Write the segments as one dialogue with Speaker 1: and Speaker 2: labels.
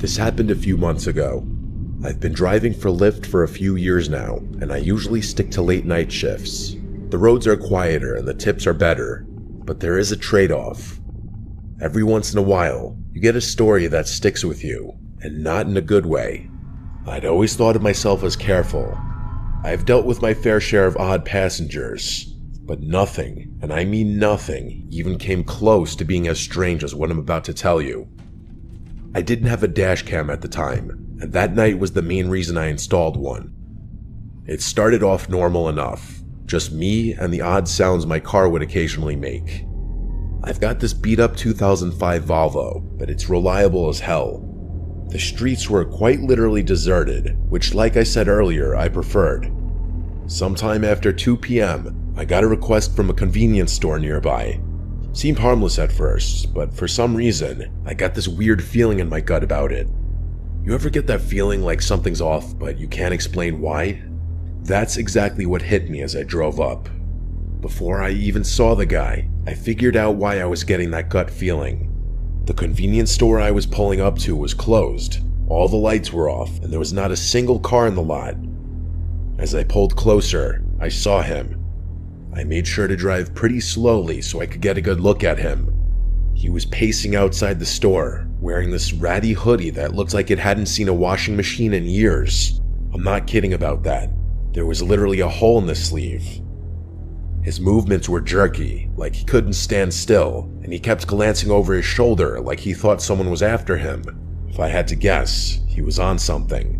Speaker 1: This happened a few months ago. I've been driving for Lyft for a few years now, and I usually stick to late night shifts. The roads are quieter and the tips are better, but there is a trade-off. Every once in a while, you get a story that sticks with you, and not in a good way. I'd always thought of myself as careful. I've dealt with my fair share of odd passengers, but nothing, and I mean nothing, even came close to being as strange as what I'm about to tell you. I didn't have a dash cam at the time, and that night was the main reason I installed one. It started off normal enough, just me and the odd sounds my car would occasionally make. I've got this beat-up 2005 Volvo, but it's reliable as hell. The streets were quite literally deserted, which, like I said earlier, I preferred. Sometime after 2 p.m., I got a request from a convenience store nearby. Seemed harmless at first, but for some reason, I got this weird feeling in my gut about it. You ever get that feeling like something's off, but you can't explain why? That's exactly what hit me as I drove up. Before I even saw the guy, I figured out why I was getting that gut feeling. The convenience store I was pulling up to was closed, all the lights were off, and there was not a single car in the lot. As I pulled closer, I saw him. I made sure to drive pretty slowly so I could get a good look at him. He was pacing outside the store, wearing this ratty hoodie that looked like it hadn't seen a washing machine in years. I'm not kidding about that. There was literally a hole in the sleeve. His movements were jerky, like he couldn't stand still, and he kept glancing over his shoulder like he thought someone was after him. If I had to guess, he was on something.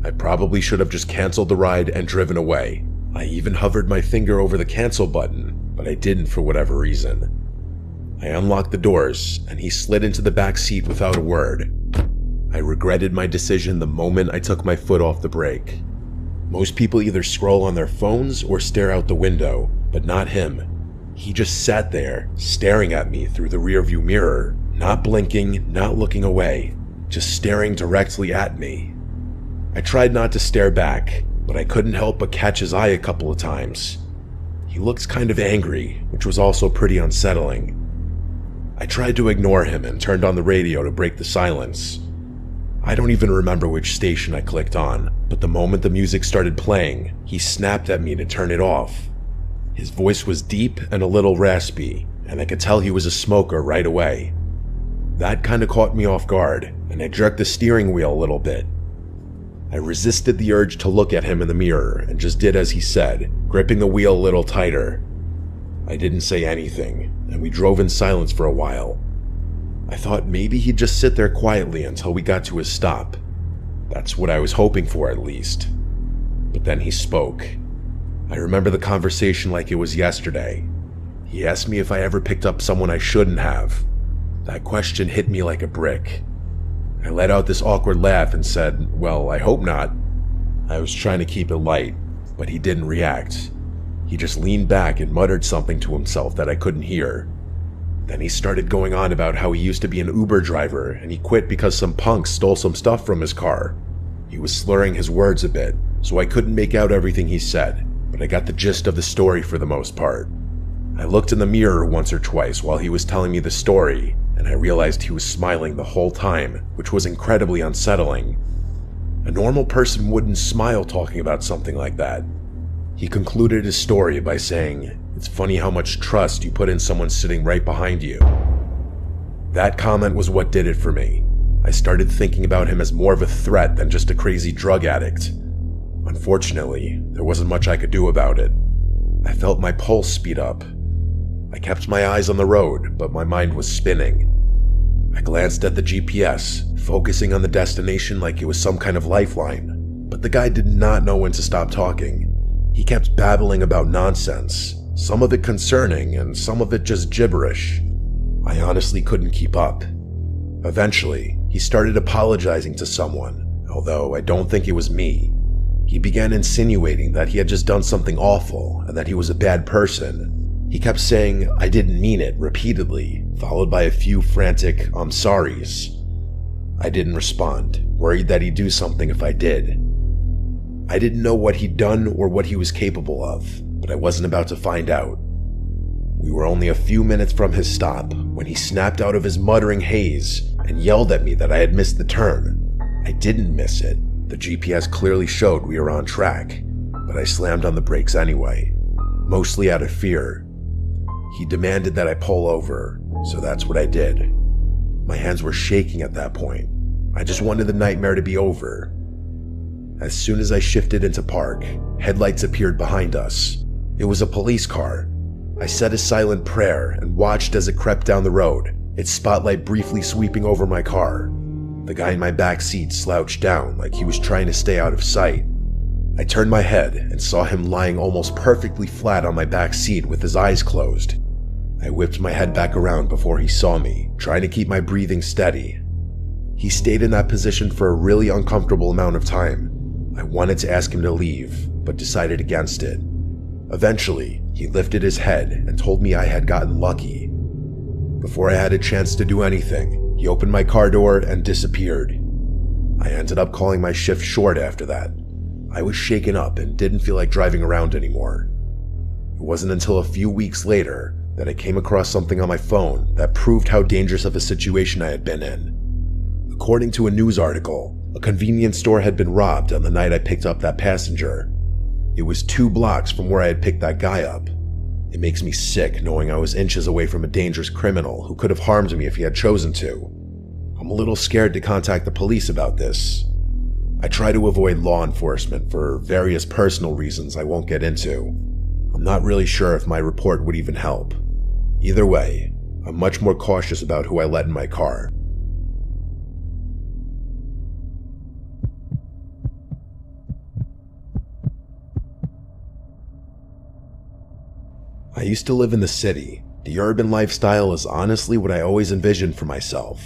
Speaker 1: I probably should have just canceled the ride and driven away. I even hovered my finger over the cancel button, but I didn't for whatever reason. I unlocked the doors, and he slid into the back seat without a word. I regretted my decision the moment I took my foot off the brake. Most people either scroll on their phones or stare out the window, but not him. He just sat there, staring at me through the rearview mirror, not blinking, not looking away, just staring directly at me. I tried not to stare back, but I couldn't help but catch his eye a couple of times. He looked kind of angry, which was also pretty unsettling. I tried to ignore him and turned on the radio to break the silence. I don't even remember which station I clicked on, but the moment the music started playing, he snapped at me to turn it off. His voice was deep and a little raspy, and I could tell he was a smoker right away. That kinda caught me off guard, and I jerked the steering wheel a little bit. I resisted the urge to look at him in the mirror and just did as he said, gripping the wheel a little tighter. I didn't say anything, and we drove in silence for a while. I thought maybe he'd just sit there quietly until we got to his stop. That's what I was hoping for, at least. But then he spoke. I remember the conversation like it was yesterday. He asked me if I ever picked up someone I shouldn't have. That question hit me like a brick. I let out this awkward laugh and said, "Well, I hope not." I was trying to keep it light, but he didn't react. He just leaned back and muttered something to himself that I couldn't hear. Then he started going on about how he used to be an Uber driver and he quit because some punks stole some stuff from his car. He was slurring his words a bit, so I couldn't make out everything he said, but I got the gist of the story for the most part. I looked in the mirror once or twice while he was telling me the story, and I realized he was smiling the whole time, which was incredibly unsettling. A normal person wouldn't smile talking about something like that. He concluded his story by saying, "It's funny how much trust you put in someone sitting right behind you." That comment was what did it for me. I started thinking about him as more of a threat than just a crazy drug addict. Unfortunately, there wasn't much I could do about it. I felt my pulse speed up. I kept my eyes on the road, but my mind was spinning. I glanced at the GPS, focusing on the destination like it was some kind of lifeline, but the guy did not know when to stop talking. He kept babbling about nonsense, some of it concerning and some of it just gibberish. I honestly couldn't keep up. Eventually, he started apologizing to someone, although I don't think it was me. He began insinuating that he had just done something awful and that he was a bad person. He kept saying, "I didn't mean it," repeatedly, followed by a few frantic "I'm sorries." I didn't respond, worried that he'd do something if I did. I didn't know what he'd done or what he was capable of, but I wasn't about to find out. We were only a few minutes from his stop when he snapped out of his muttering haze and yelled at me that I had missed the turn. I didn't miss it. The GPS clearly showed we were on track, but I slammed on the brakes anyway, mostly out of fear. He demanded that I pull over, so that's what I did. My hands were shaking at that point. I just wanted the nightmare to be over. As soon as I shifted into park, headlights appeared behind us. It was a police car. I said a silent prayer and watched as it crept down the road, its spotlight briefly sweeping over my car. The guy in my back seat slouched down like he was trying to stay out of sight. I turned my head and saw him lying almost perfectly flat on my back seat with his eyes closed. I whipped my head back around before he saw me, trying to keep my breathing steady. He stayed in that position for a really uncomfortable amount of time. I wanted to ask him to leave, but decided against it. Eventually, he lifted his head and told me I had gotten lucky. Before I had a chance to do anything, he opened my car door and disappeared. I ended up calling my shift short after that. I was shaken up and didn't feel like driving around anymore. It wasn't until a few weeks later that I came across something on my phone that proved how dangerous of a situation I had been in. According to a news article, a convenience store had been robbed on the night I picked up that passenger. It was 2 blocks from where I had picked that guy up. It makes me sick knowing I was inches away from a dangerous criminal who could have harmed me if he had chosen to. I'm a little scared to contact the police about this. I try to avoid law enforcement for various personal reasons I won't get into. I'm not really sure if my report would even help. Either way, I'm much more cautious about who I let in my car. I used to live in the city. The urban lifestyle is honestly what I always envisioned for myself.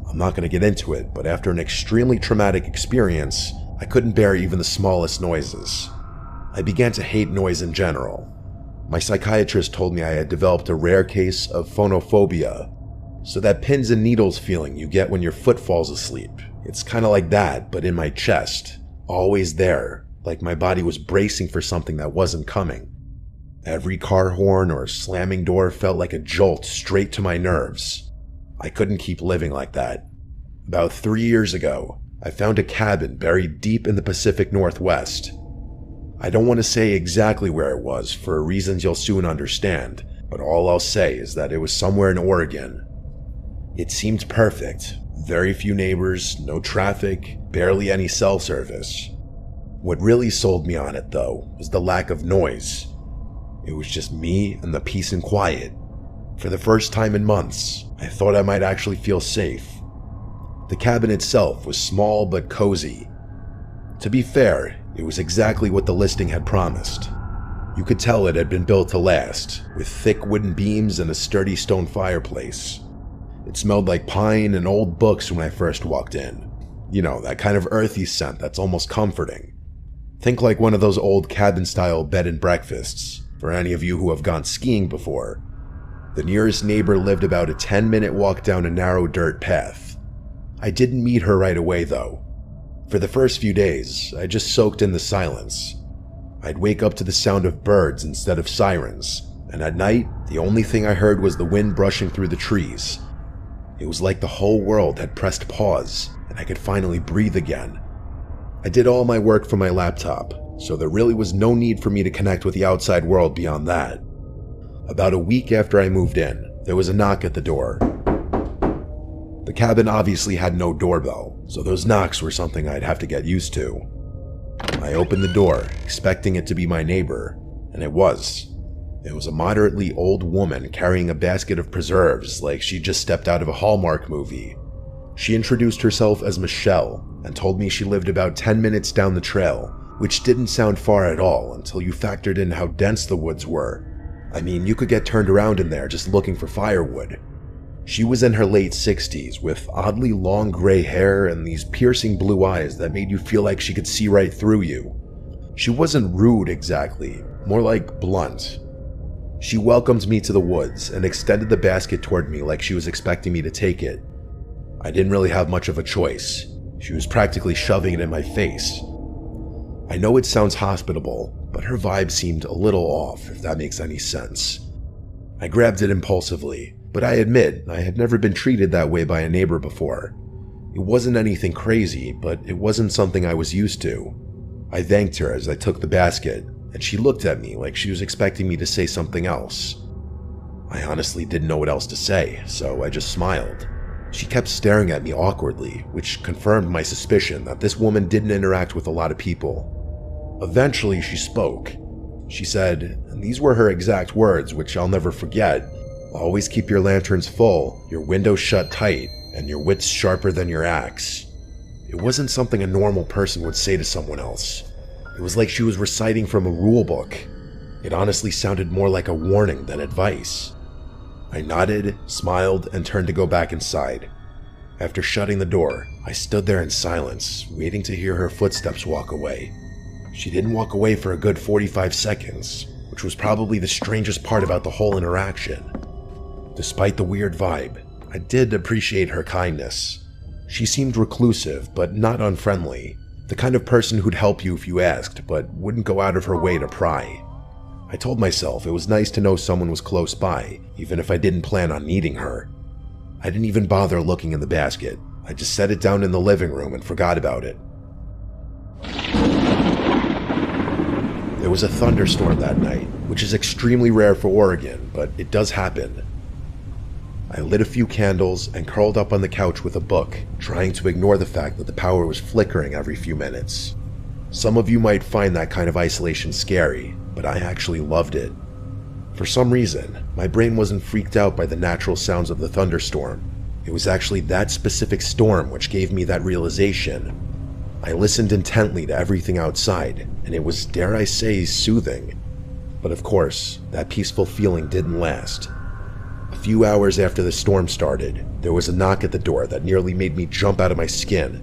Speaker 1: I'm not going to get into it, but after an extremely traumatic experience, I couldn't bear even the smallest noises. I began to hate noise in general. My psychiatrist told me I had developed a rare case of phonophobia, so that pins and needles feeling you get when your foot falls asleep. It's kind of like that, but in my chest, always there, like my body was bracing for something that wasn't coming. Every car horn or slamming door felt like a jolt straight to my nerves. I couldn't keep living like that. About 3 years ago, I found a cabin buried deep in the Pacific Northwest. I don't want to say exactly where it was for reasons you'll soon understand, but all I'll say is that it was somewhere in Oregon. It seemed perfect. Very few neighbors, no traffic, barely any cell service. What really sold me on it, though, was the lack of noise. It was just me and the peace and quiet. For the first time in months, I thought I might actually feel safe. The cabin itself was small but cozy. To be fair, it was exactly what the listing had promised. You could tell it had been built to last, with thick wooden beams and a sturdy stone fireplace. It smelled like pine and old books when I first walked in. You know, that kind of earthy scent that's almost comforting. Think like one of those old cabin-style bed and breakfasts. For any of you who have gone skiing before, the nearest neighbor lived about a 10-minute walk down a narrow dirt path. I didn't meet her right away, though. For the first few days, I just soaked in the silence. I'd wake up to the sound of birds instead of sirens, and at night, the only thing I heard was the wind brushing through the trees. It was like the whole world had pressed pause, and I could finally breathe again. I did all my work from my laptop, so there really was no need for me to connect with the outside world beyond that. About a week after I moved in, there was a knock at the door. The cabin obviously had no doorbell, so those knocks were something I'd have to get used to. I opened the door, expecting it to be my neighbor, and it was. It was a moderately old woman carrying a basket of preserves like she just stepped out of a Hallmark movie. She introduced herself as Michelle and told me she lived about 10 minutes down the trail, which didn't sound far at all until you factored in how dense the woods were. I mean, you could get turned around in there just looking for firewood. She was in her late 60s with oddly long gray hair and these piercing blue eyes that made you feel like she could see right through you. She wasn't rude exactly, more like blunt. She welcomed me to the woods and extended the basket toward me like she was expecting me to take it. I didn't really have much of a choice. She was practically shoving it in my face. I know it sounds hospitable, but her vibe seemed a little off, if that makes any sense. I grabbed it impulsively, But I admit, I had never been treated that way by a neighbor before. It wasn't anything crazy, but it wasn't something I was used to. I thanked her as I took the basket, and she looked at me like she was expecting me to say something else. I honestly didn't know what else to say, so I just smiled. She kept staring at me awkwardly, which confirmed my suspicion that this woman didn't interact with a lot of people. Eventually, she spoke. She said, and these were her exact words, which I'll never forget, "Always keep your lanterns full, your windows shut tight, and your wits sharper than your axe." It wasn't something a normal person would say to someone else. It was like she was reciting from a rule book. It honestly sounded more like a warning than advice. I nodded, smiled, and turned to go back inside. After shutting the door, I stood there in silence, waiting to hear her footsteps walk away. She didn't walk away for a good 45 seconds, which was probably the strangest part about the whole interaction. Despite the weird vibe, I did appreciate her kindness. She seemed reclusive, but not unfriendly, the kind of person who'd help you if you asked, but wouldn't go out of her way to pry. I told myself it was nice to know someone was close by, even if I didn't plan on needing her. I didn't even bother looking in the basket. I just set it down in the living room and forgot about it. There was a thunderstorm that night, which is extremely rare for Oregon, but it does happen. I lit a few candles and curled up on the couch with a book, trying to ignore the fact that the power was flickering every few minutes. Some of you might find that kind of isolation scary, but I actually loved it. For some reason, my brain wasn't freaked out by the natural sounds of the thunderstorm. It was actually that specific storm which gave me that realization. I listened intently to everything outside, and it was, dare I say, soothing. But of course, that peaceful feeling didn't last. A few hours after the storm started, there was a knock at the door that nearly made me jump out of my skin.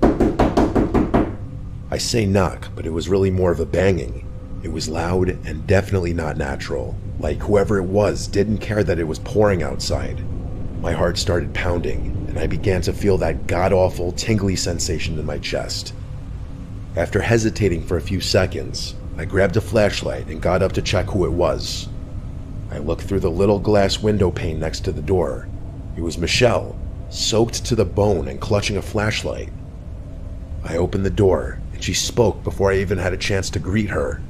Speaker 1: I say knock, but it was really more of a banging. It was loud and definitely not natural, like whoever it was didn't care that it was pouring outside. My heart started pounding, and I began to feel that god-awful tingly sensation in my chest. After hesitating for a few seconds, I grabbed a flashlight and got up to check who it was. I looked through the little glass window pane next to the door. It was Michelle, soaked to the bone and clutching a flashlight. I opened the door, and she spoke before I even had a chance to greet her.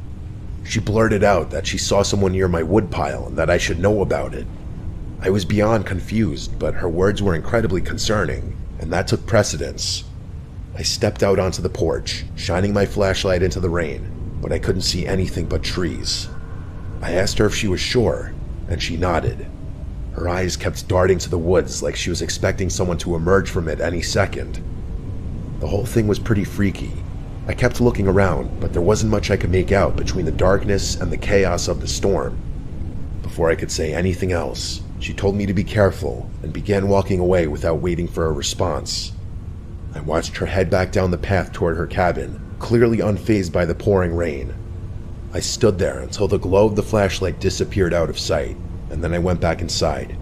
Speaker 1: She blurted out that she saw someone near my woodpile and that I should know about it. I was beyond confused, but her words were incredibly concerning, and that took precedence. I stepped out onto the porch, shining my flashlight into the rain, but I couldn't see anything but trees. I asked her if she was sure, and she nodded. Her eyes kept darting to the woods like she was expecting someone to emerge from it any second. The whole thing was pretty freaky. I kept looking around, but there wasn't much I could make out between the darkness and the chaos of the storm. Before I could say anything else, she told me to be careful and began walking away without waiting for a response. I watched her head back down the path toward her cabin, clearly unfazed by the pouring rain. I stood there until the glow of the flashlight disappeared out of sight, and then I went back inside.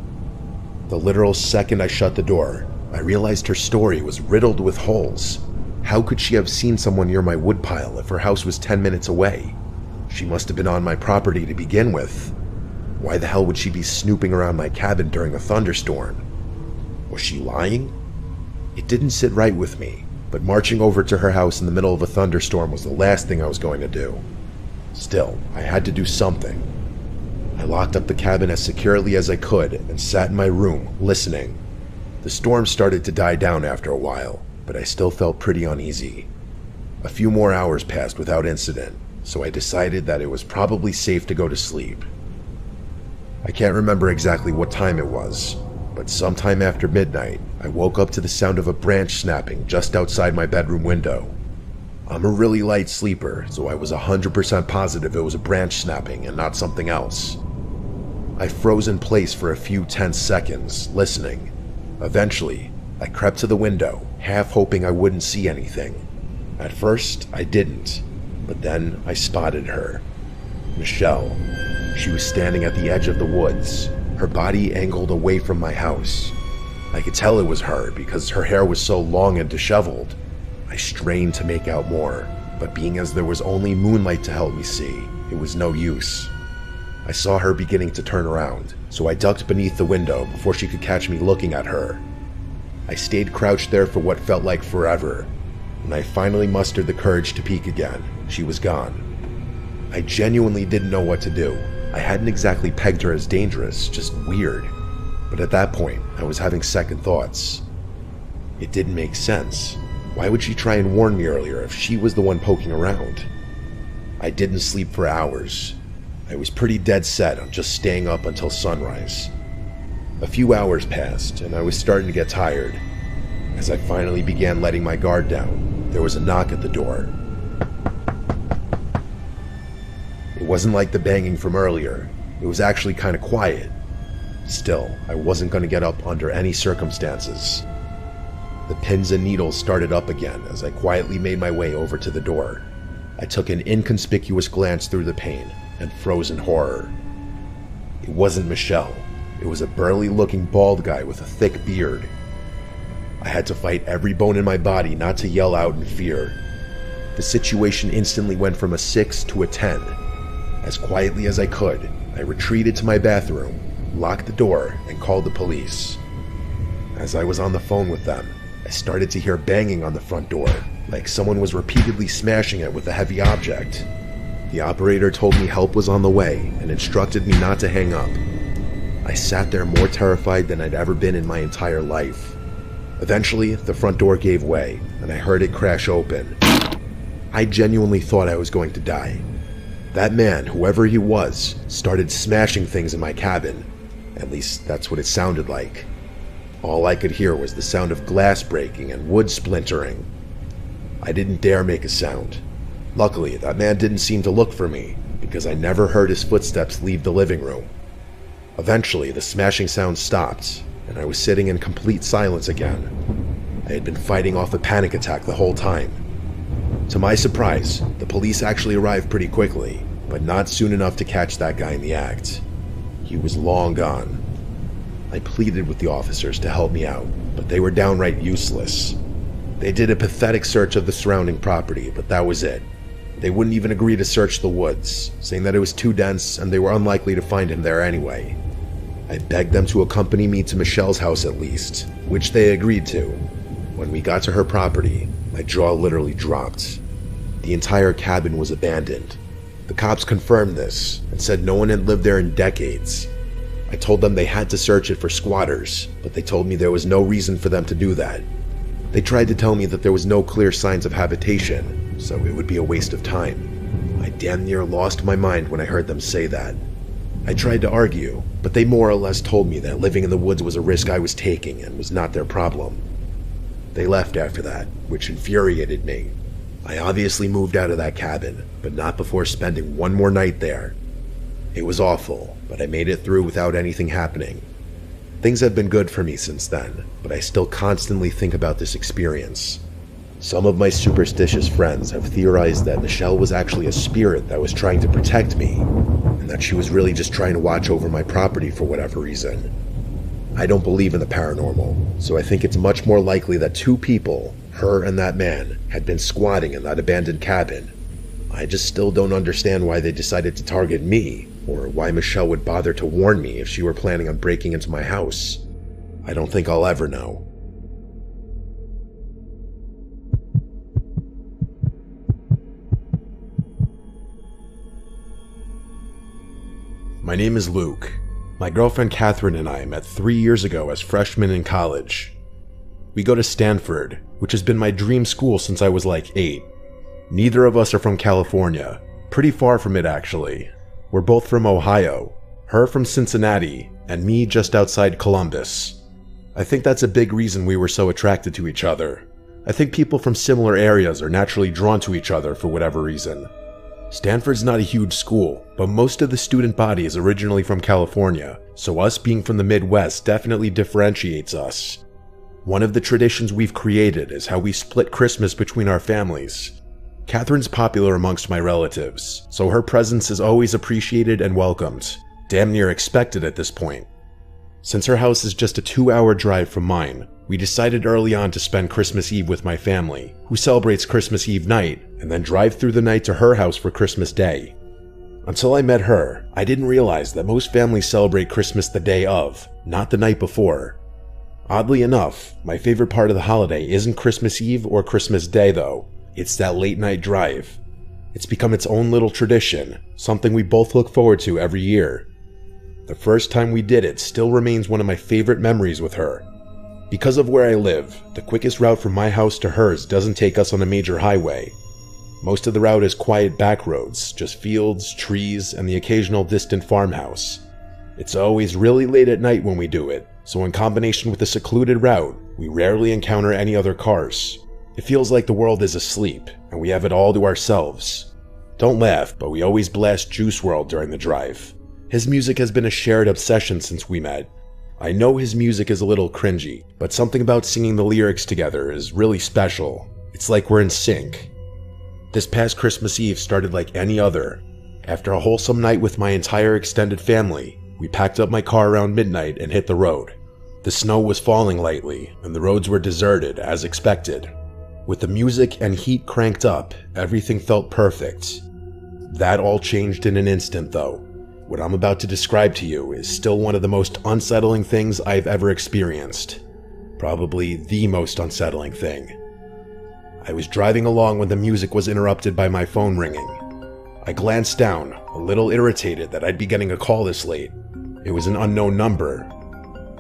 Speaker 1: The literal second I shut the door, I realized her story was riddled with holes. How could she have seen someone near my woodpile if her house was 10 minutes away? She must have been on my property to begin with. Why the hell would she be snooping around my cabin during a thunderstorm? Was she lying? It didn't sit right with me, but marching over to her house in the middle of a thunderstorm was the last thing I was going to do. Still, I had to do something. I locked up the cabin as securely as I could and sat in my room, listening. The storm started to die down after a while, but I still felt pretty uneasy. A few more hours passed without incident, so I decided that it was probably safe to go to sleep. I can't remember exactly what time it was, but sometime after midnight, I woke up to the sound of a branch snapping just outside my bedroom window. I'm a really light sleeper, so I was 100% positive it was a branch snapping and not something else. I froze in place for a few tense seconds, listening. Eventually, I crept to the window, half hoping I wouldn't see anything. At first, I didn't, but then I spotted her. Michelle. She was standing at the edge of the woods, her body angled away from my house. I could tell it was her because her hair was so long and disheveled. I strained to make out more, but being as there was only moonlight to help me see, it was no use. I saw her beginning to turn around, so I ducked beneath the window before she could catch me looking at her. I stayed crouched there for what felt like forever. When I finally mustered the courage to peek again, she was gone. I genuinely didn't know what to do. I hadn't exactly pegged her as dangerous, just weird. But at that point, I was having second thoughts. It didn't make sense. Why would she try and warn me earlier if she was the one poking around? I didn't sleep for hours. I was pretty dead set on just staying up until sunrise. A few hours passed, and I was starting to get tired. As I finally began letting my guard down, there was a knock at the door. It wasn't like the banging from earlier. It was actually kind of quiet. Still, I wasn't going to get up under any circumstances. The pins and needles started up again as I quietly made my way over to the door. I took an inconspicuous glance through the pane and froze in horror. It wasn't Michelle. It was a burly-looking bald guy with a thick beard. I had to fight every bone in my body not to yell out in fear. The situation instantly went from a 6 to a 10. As quietly as I could, I retreated to my bathroom, locked the door, and called the police. As I was on the phone with them, I started to hear banging on the front door, like someone was repeatedly smashing it with a heavy object. The operator told me help was on the way and instructed me not to hang up. I sat there more terrified than I'd ever been in my entire life. Eventually, the front door gave way, and I heard it crash open. I genuinely thought I was going to die. That man, whoever he was, started smashing things in my cabin. At least, that's what it sounded like. All I could hear was the sound of glass breaking and wood splintering. I didn't dare make a sound. Luckily, that man didn't seem to look for me, because I never heard his footsteps leave the living room. Eventually, the smashing sound stopped, and I was sitting in complete silence again. I had been fighting off a panic attack the whole time. To my surprise, the police actually arrived pretty quickly, but not soon enough to catch that guy in the act. He was long gone. I pleaded with the officers to help me out, but they were downright useless. They did a pathetic search of the surrounding property, but that was it. They wouldn't even agree to search the woods, saying that it was too dense and they were unlikely to find him there anyway. I begged them to accompany me to Michelle's house at least, which they agreed to. When we got to her property, my jaw literally dropped. The entire cabin was abandoned. The cops confirmed this and said no one had lived there in decades. I told them they had to search it for squatters, but they told me there was no reason for them to do that. They tried to tell me that there was no clear signs of habitation, so it would be a waste of time. I damn near lost my mind when I heard them say that. I tried to argue, but they more or less told me that living in the woods was a risk I was taking and was not their problem. They left after that, which infuriated me. I obviously moved out of that cabin, but not before spending one more night there. It was awful, but I made it through without anything happening. Things have been good for me since then, but I still constantly think about this experience. Some of my superstitious friends have theorized that Michelle was actually a spirit that was trying to protect me, and that she was really just trying to watch over my property for whatever reason. I don't believe in the paranormal, so I think it's much more likely that two people, her and that man, had been squatting in that abandoned cabin. I just still don't understand why they decided to target me, or why Michelle would bother to warn me if she were planning on breaking into my house. I don't think I'll ever know. My name is Luke. My girlfriend Catherine and I met 3 years ago as freshmen in college. We go to Stanford, which has been my dream school since I was like 8. Neither of us are from California. Pretty far from it, actually. We're both from Ohio, her from Cincinnati, and me just outside Columbus. I think that's a big reason we were so attracted to each other. I think people from similar areas are naturally drawn to each other for whatever reason. Stanford's not a huge school, but most of the student body is originally from California, so us being from the Midwest definitely differentiates us. One of the traditions we've created is how we split Christmas between our families. Catherine's popular amongst my relatives, so her presence is always appreciated and welcomed, damn near expected at this point. Since her house is just a 2-hour drive from mine, we decided early on to spend Christmas Eve with my family, who celebrates Christmas Eve night, and then drive through the night to her house for Christmas Day. Until I met her, I didn't realize that most families celebrate Christmas the day of, not the night before. Oddly enough, my favorite part of the holiday isn't Christmas Eve or Christmas Day though. It's that late night drive. It's become its own little tradition, something we both look forward to every year. The first time we did it still remains one of my favorite memories with her. Because of where I live, the quickest route from my house to hers doesn't take us on a major highway. Most of the route is quiet back roads, just fields, trees, and the occasional distant farmhouse. It's always really late at night when we do it, so in combination with the secluded route, we rarely encounter any other cars. It feels like the world is asleep, and we have it all to ourselves. Don't laugh, but we always blast Juice WRLD during the drive. His music has been a shared obsession since we met. I know his music is a little cringy, but something about singing the lyrics together is really special. It's like we're in sync. This past Christmas Eve started like any other. After a wholesome night with my entire extended family, we packed up my car around midnight and hit the road. The snow was falling lightly, and the roads were deserted as expected. With the music and heat cranked up, everything felt perfect. That all changed in an instant though. What I'm about to describe to you is still one of the most unsettling things I've ever experienced. Probably the most unsettling thing. I was driving along when the music was interrupted by my phone ringing. I glanced down, a little irritated that I'd be getting a call this late. It was an unknown number.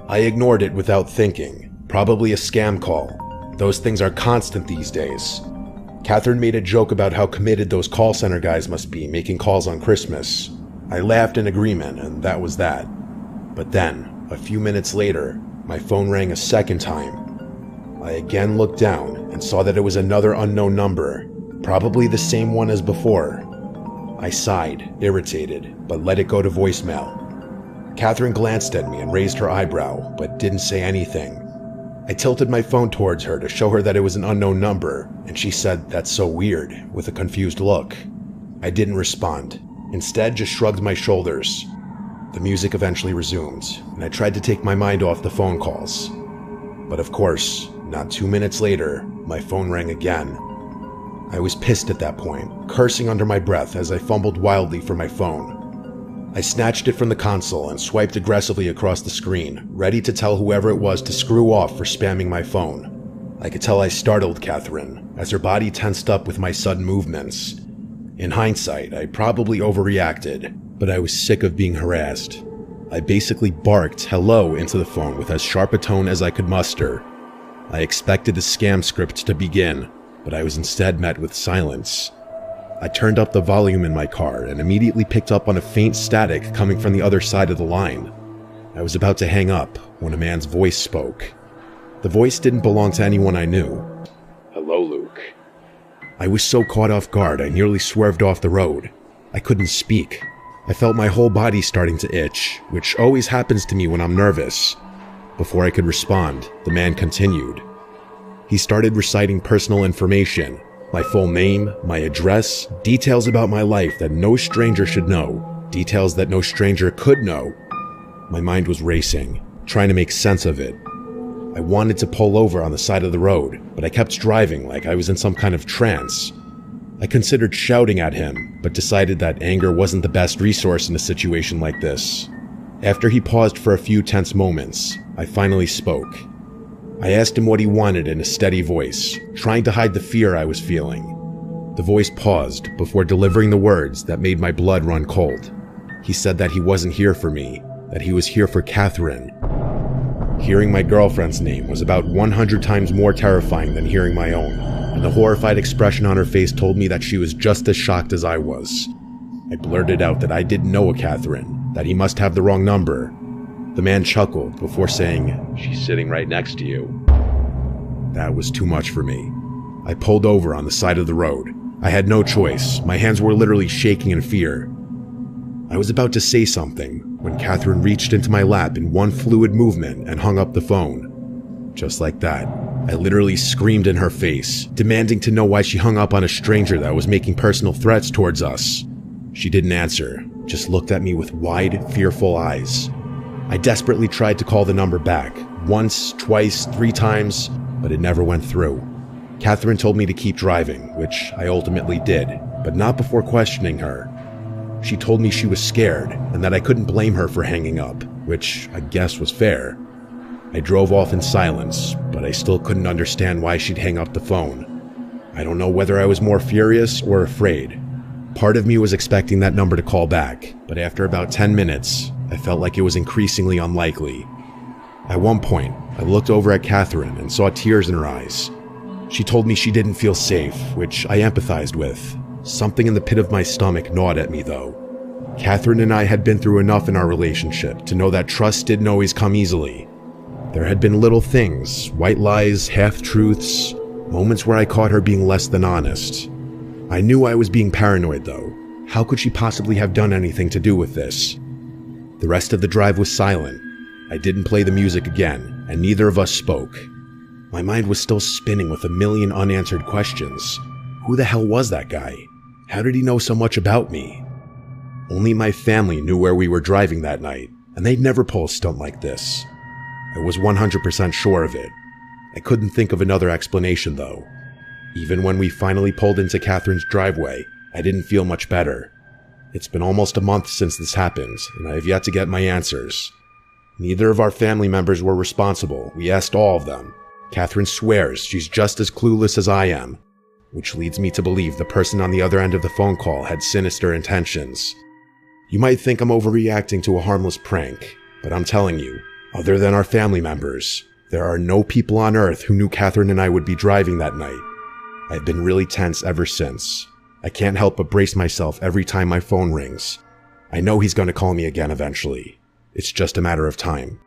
Speaker 1: I ignored it without thinking. Probably a scam call. Those things are constant these days. Catherine made a joke about how committed those call center guys must be making calls on Christmas. I laughed in agreement, and that was that. But then, a few minutes later, my phone rang a second time. I again looked down and saw that it was another unknown number, probably the same one as before. I sighed, irritated, but let it go to voicemail. Catherine glanced at me and raised her eyebrow, but didn't say anything. I tilted my phone towards her to show her that it was an unknown number, and she said, "That's so weird," with a confused look. I didn't respond. Instead, just shrugged my shoulders. The music eventually resumed, and I tried to take my mind off the phone calls. But of course, not 2 minutes later, my phone rang again. I was pissed at that point, cursing under my breath as I fumbled wildly for my phone. I snatched it from the console and swiped aggressively across the screen, ready to tell whoever it was to screw off for spamming my phone. I could tell I startled Catherine, as her body tensed up with my sudden movements. In hindsight, I probably overreacted, but I was sick of being harassed. I basically barked hello into the phone with as sharp a tone as I could muster. I expected the scam script to begin, but I was instead met with silence. I turned up the volume in my car and immediately picked up on a faint static coming from the other side of the line. I was about to hang up when a man's voice spoke. The voice didn't belong to anyone I knew. "Hello, Luke." I was so caught off guard I nearly swerved off the road. I couldn't speak. I felt my whole body starting to itch, which always happens to me when I'm nervous. Before I could respond, the man continued. He started reciting personal information, my full name, my address, details about my life that no stranger should know, details that no stranger could know. My mind was racing, trying to make sense of it. I wanted to pull over on the side of the road, but I kept driving like I was in some kind of trance. I considered shouting at him, but decided that anger wasn't the best resource in a situation like this. After he paused for a few tense moments, I finally spoke. I asked him what he wanted in a steady voice, trying to hide the fear I was feeling. The voice paused before delivering the words that made my blood run cold. He said that he wasn't here for me, that he was here for Catherine. Hearing my girlfriend's name was about 100 times more terrifying than hearing my own, and the horrified expression on her face told me that she was just as shocked as I was. I blurted out that I didn't know a Catherine, that he must have the wrong number. The man chuckled before saying, "She's sitting right next to you." That was too much for me. I pulled over on the side of the road. I had no choice. My hands were literally shaking in fear. I was about to say something when Catherine reached into my lap in one fluid movement and hung up the phone. Just like that, I literally screamed in her face, demanding to know why she hung up on a stranger that was making personal threats towards us. She didn't answer, just looked at me with wide, fearful eyes. I desperately tried to call the number back, once, twice, 3 times, but it never went through. Catherine told me to keep driving, which I ultimately did, but not before questioning her. She told me she was scared and that I couldn't blame her for hanging up, which I guess was fair. I drove off in silence, but I still couldn't understand why she'd hang up the phone. I don't know whether I was more furious or afraid. Part of me was expecting that number to call back, but after about 10 minutes, I felt like it was increasingly unlikely. At one point, I looked over at Catherine and saw tears in her eyes. She told me she didn't feel safe, which I empathized with. Something in the pit of my stomach gnawed at me, though. Catherine and I had been through enough in our relationship to know that trust didn't always come easily. There had been little things, white lies, half-truths, moments where I caught her being less than honest. I knew I was being paranoid, though. How could she possibly have done anything to do with this? The rest of the drive was silent. I didn't play the music again, and neither of us spoke. My mind was still spinning with a million unanswered questions. Who the hell was that guy? How did he know so much about me? Only my family knew where we were driving that night, and they'd never pull a stunt like this. I was 100% sure of it. I couldn't think of another explanation, though. Even when we finally pulled into Catherine's driveway, I didn't feel much better. It's been almost a month since this happened, and I have yet to get my answers. Neither of our family members were responsible. We asked all of them. Catherine swears she's just as clueless as I am, which leads me to believe the person on the other end of the phone call had sinister intentions. You might think I'm overreacting to a harmless prank, but I'm telling you, other than our family members, there are no people on earth who knew Catherine and I would be driving that night. I've been really tense ever since. I can't help but brace myself every time my phone rings. I know he's going to call me again eventually. It's just a matter of time.